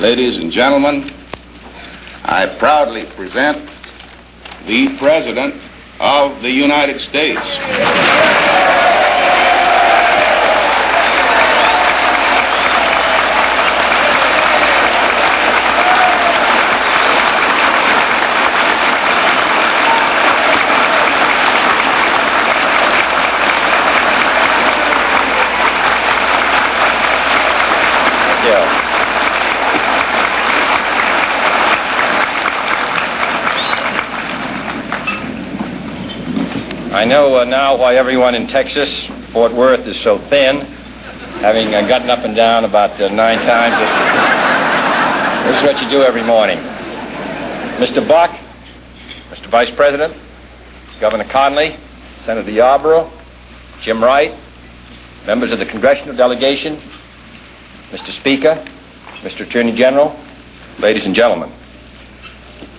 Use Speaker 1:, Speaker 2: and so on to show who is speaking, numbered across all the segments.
Speaker 1: Ladies and gentlemen, I proudly present the President of the United States.
Speaker 2: I know now why everyone in Texas, Fort Worth, is so thin, having gotten up and down about 9 times. This is what you do every morning. Mr. Buck, Mr. Vice President, Governor Conley, Senator Yarborough, Jim Wright, members of the congressional delegation, Mr. Speaker, Mr. Attorney General, ladies and gentlemen.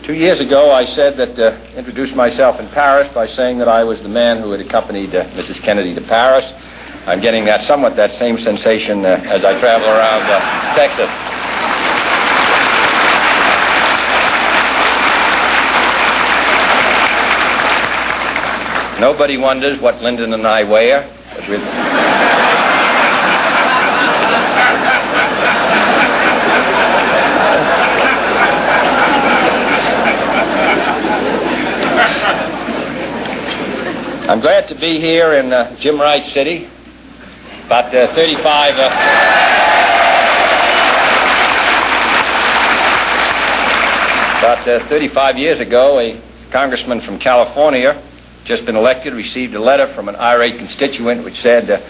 Speaker 2: 2 years ago, I said that, introduced myself in Paris by saying that I was the man who had accompanied Mrs. Kennedy to Paris. I'm getting somewhat that same sensation as I travel around Texas. Nobody wonders what Lyndon and I wear. I'm glad to be here in Jim Wright's city. About 35 years ago, a congressman from California, just been elected, received a letter from an irate constituent which said,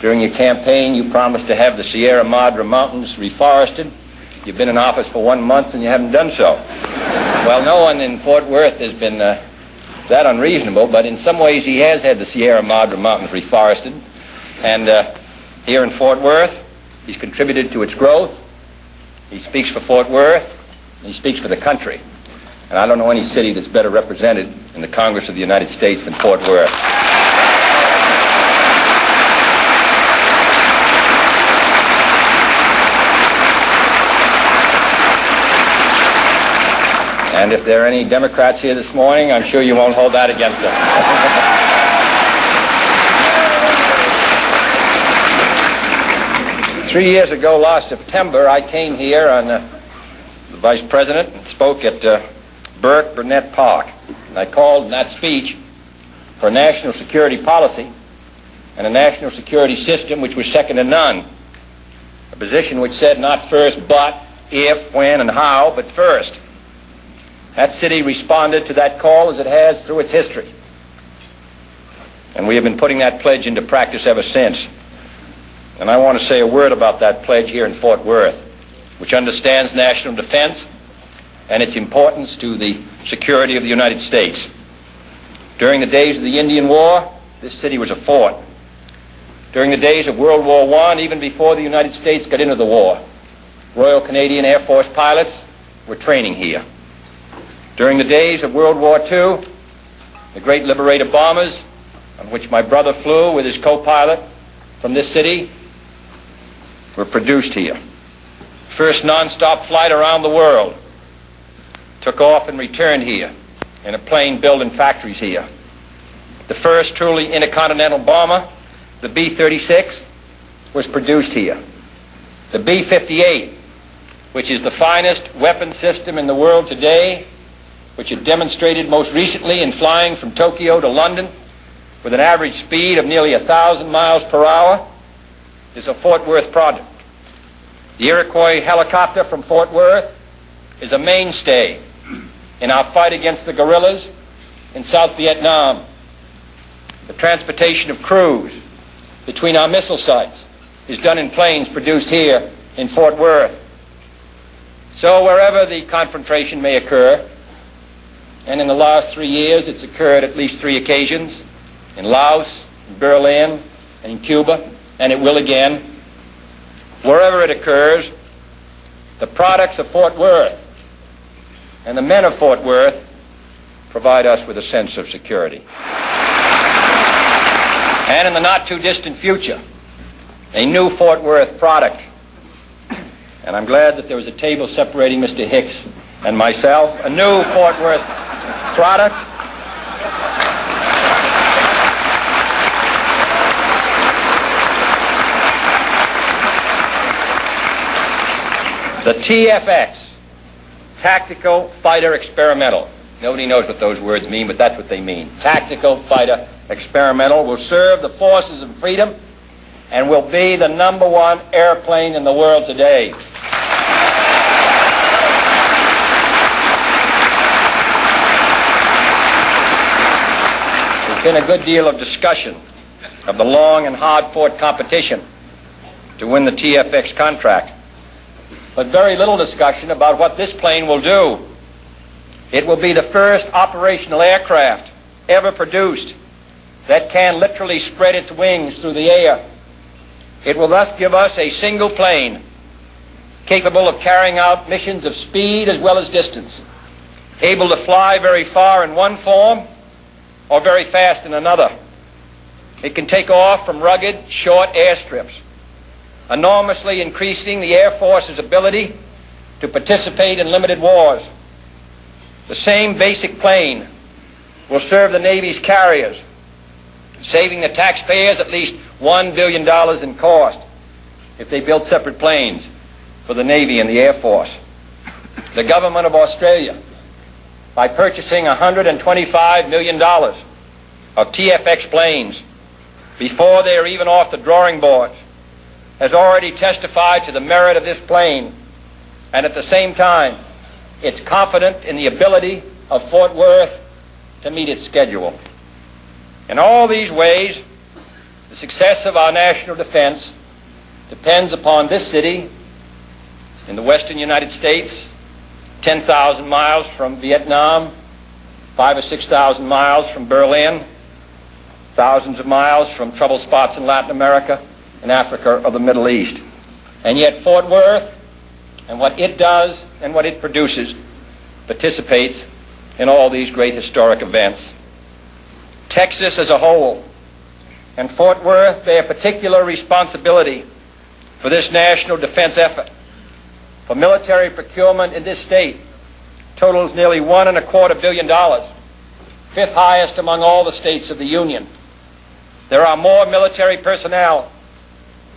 Speaker 2: during your campaign you promised to have the Sierra Madre Mountains reforested. You've been in office for 1 month and you haven't done so. Well, no one in Fort Worth has been that unreasonable, but in some ways he has had the Sierra Madre Mountains reforested. And here in Fort Worth, he's contributed to its growth. He speaks for Fort Worth. He speaks for the country. And I don't know any city that's better represented in the Congress of the United States than Fort Worth. And if there are any Democrats here this morning, I'm sure you won't hold that against them. 3 years ago, last September, I came here on the Vice President and spoke at Burke Burnett Park. And I called in that speech for a national security policy and a national security system which was second to none. A position which said not first but, if, when, and how, but first. That city responded to that call as it has through its history. And we have been putting that pledge into practice ever since. And I want to say a word about that pledge here in Fort Worth, which understands national defense and its importance to the security of the United States. During the days of the Indian War, this city was a fort. During the days of World War I, even before the United States got into the war, Royal Canadian Air Force pilots were training here. During the days of World War II, the great Liberator bombers, on which my brother flew with his co-pilot from this city, were produced here. First non-stop flight around the world took off and returned here in a plane built in factories here. The first truly intercontinental bomber, the B-36, was produced here. The B-58, which is the finest weapon system in the world today, which it demonstrated most recently in flying from Tokyo to London with an average speed of nearly 1,000 miles per hour, is a Fort Worth project. The Iroquois helicopter from Fort Worth is a mainstay in our fight against the guerrillas in South Vietnam. The transportation of crews between our missile sites is done in planes produced here in Fort Worth. So wherever the confrontation may occur, and in the last 3 years it's occurred at least 3 occasions, in Laos, in Berlin, and in Cuba, and it will again, wherever it occurs, the products of Fort Worth and the men of Fort Worth provide us with a sense of security. And in the not too distant future, a new Fort Worth product, and I'm glad that there was a table separating Mr. Hicks and myself, a new Fort Worth product. The TFX, Tactical Fighter Experimental. Nobody knows what those words mean, but that's what they mean. Tactical Fighter Experimental will serve the forces of freedom and will be the #1 airplane in the world today. There's been a good deal of discussion of the long and hard-fought competition to win the TFX contract, but very little discussion about what this plane will do. It will be the first operational aircraft ever produced that can literally spread its wings through the air. It will thus give us a single plane capable of carrying out missions of speed as well as distance, able to fly very far in one form or very fast in another. It can take off from rugged, short airstrips, enormously increasing the Air Force's ability to participate in limited wars. The same basic plane will serve the Navy's carriers, saving the taxpayers at least $1 billion in cost if they built separate planes for the Navy and the Air Force. The government of Australia, by purchasing $125 million of TFX planes before they are even off the drawing board, has already testified to the merit of this plane, and at the same time, it's confident in the ability of Fort Worth to meet its schedule. In all these ways, the success of our national defense depends upon this city in the western United States, 10,000 miles from Vietnam, 5,000 or 6,000 miles from Berlin, thousands of miles from trouble spots in Latin America and Africa or the Middle East. And yet Fort Worth and what it does and what it produces participates in all these great historic events. Texas as a whole and Fort Worth bear particular responsibility for this national defense effort. For military procurement in this state totals nearly $1.25 billion, fifth highest among all the states of the Union. There are more military personnel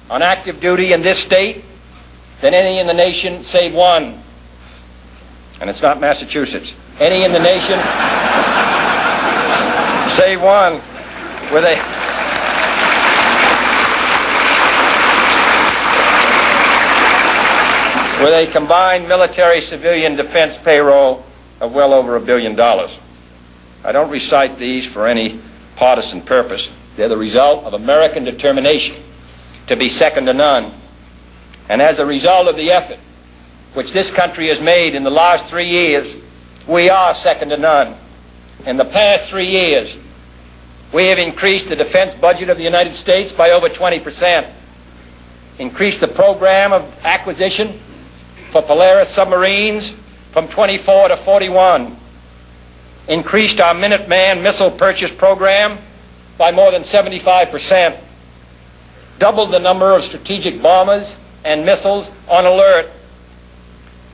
Speaker 2: on active duty in this state than any in the nation save one. And it's not Massachusetts. Any in the nation save one with a combined military-civilian defense payroll of well over $1 billion. I don't recite these for any partisan purpose. They're the result of American determination to be second to none. And as a result of the effort which this country has made in the last 3 years, we are second to none. In the past 3 years, we have increased the defense budget of the United States by over 20%, increased the program of acquisition for Polaris submarines from 24 to 41, increased our Minuteman missile purchase program by more than 75%, doubled the number of strategic bombers and missiles on alert,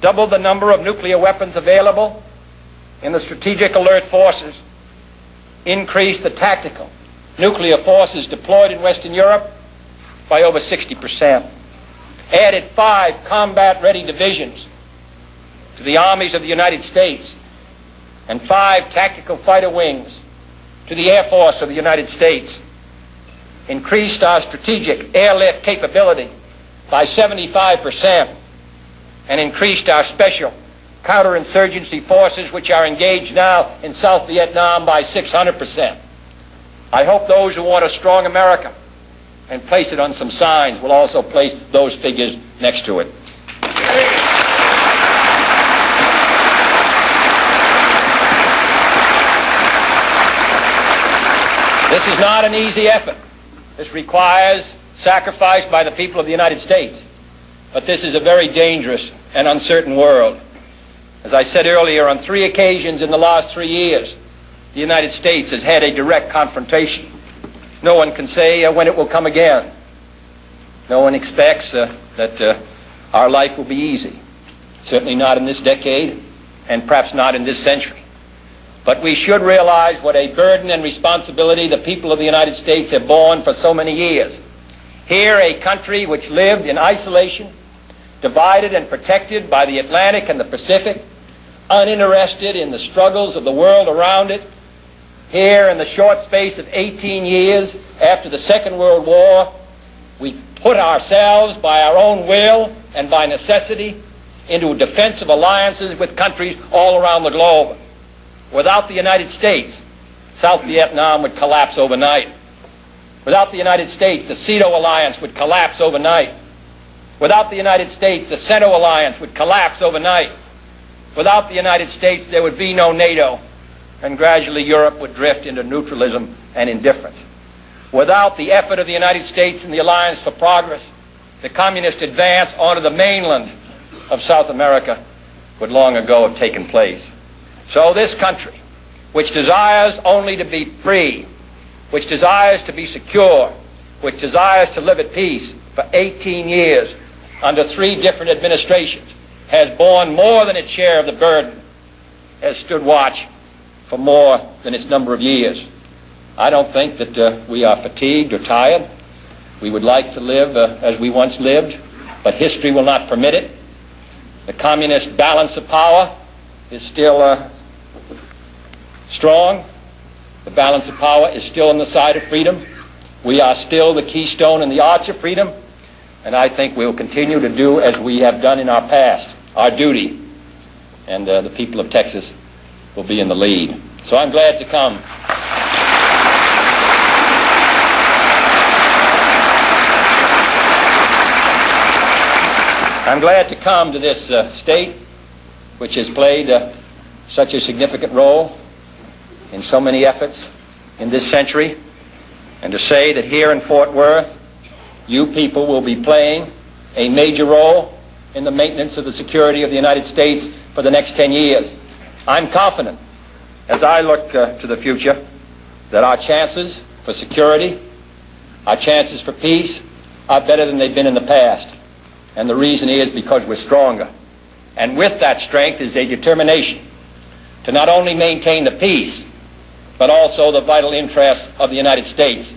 Speaker 2: doubled the number of nuclear weapons available in the strategic alert forces, increased the tactical nuclear forces deployed in Western Europe by over 60%, added 5 combat-ready divisions to the armies of the United States and 5 tactical fighter wings to the Air Force of the United States, increased our strategic airlift capability by 75%, and increased our special counterinsurgency forces, which are engaged now in South Vietnam, by 600%. I hope those who want a strong America and place it on some signs will also place those figures next to it. This is not an easy effort. This requires sacrifice by the people of the United States. But this is a very dangerous and uncertain world. As I said earlier, on 3 occasions in the last 3 years, the United States has had a direct confrontation. No one can say when it will come again. No one expects that our life will be easy. Certainly not in this decade, and perhaps not in this century. But we should realize what a burden and responsibility the people of the United States have borne for so many years. Here, a country which lived in isolation, divided and protected by the Atlantic and the Pacific, uninterested in the struggles of the world around it. Here, in the short space of 18 years after the Second World War, we put ourselves by our own will and by necessity into defensive alliances with countries all around the globe. Without the United States, South Vietnam would collapse overnight. Without the United States, the SEATO alliance would collapse overnight. Without the United States, the CENTO alliance would collapse overnight. Without the United States, there would be no NATO, and gradually Europe would drift into neutralism and indifference. Without the effort of the United States and the Alliance for Progress, the communist advance onto the mainland of South America would long ago have taken place. So this country, which desires only to be free, which desires to be secure, which desires to live at peace for 18 years under 3 different administrations, has borne more than its share of the burden, has stood watch for more than its number of years. I don't think that we are fatigued or tired. We would like to live as we once lived, but history will not permit it. The communist balance of power is still strong. The balance of power is still on the side of freedom. We are still the keystone and the arch of freedom, and I think we will continue to do as we have done in our past, our duty, and the people of Texas will be in the lead. So I'm glad to come. I'm glad to come to this state which has played such a significant role in so many efforts in this century, and to say that here in Fort Worth, you people will be playing a major role in the maintenance of the security of the United States for the next 10 years. I'm confident, as I look to the future, that our chances for security, our chances for peace, are better than they've been in the past. And the reason is because we're stronger. And with that strength is a determination to not only maintain the peace, but also the vital interests of the United States.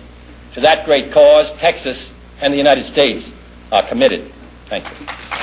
Speaker 2: To that great cause, Texas and the United States are committed. Thank you.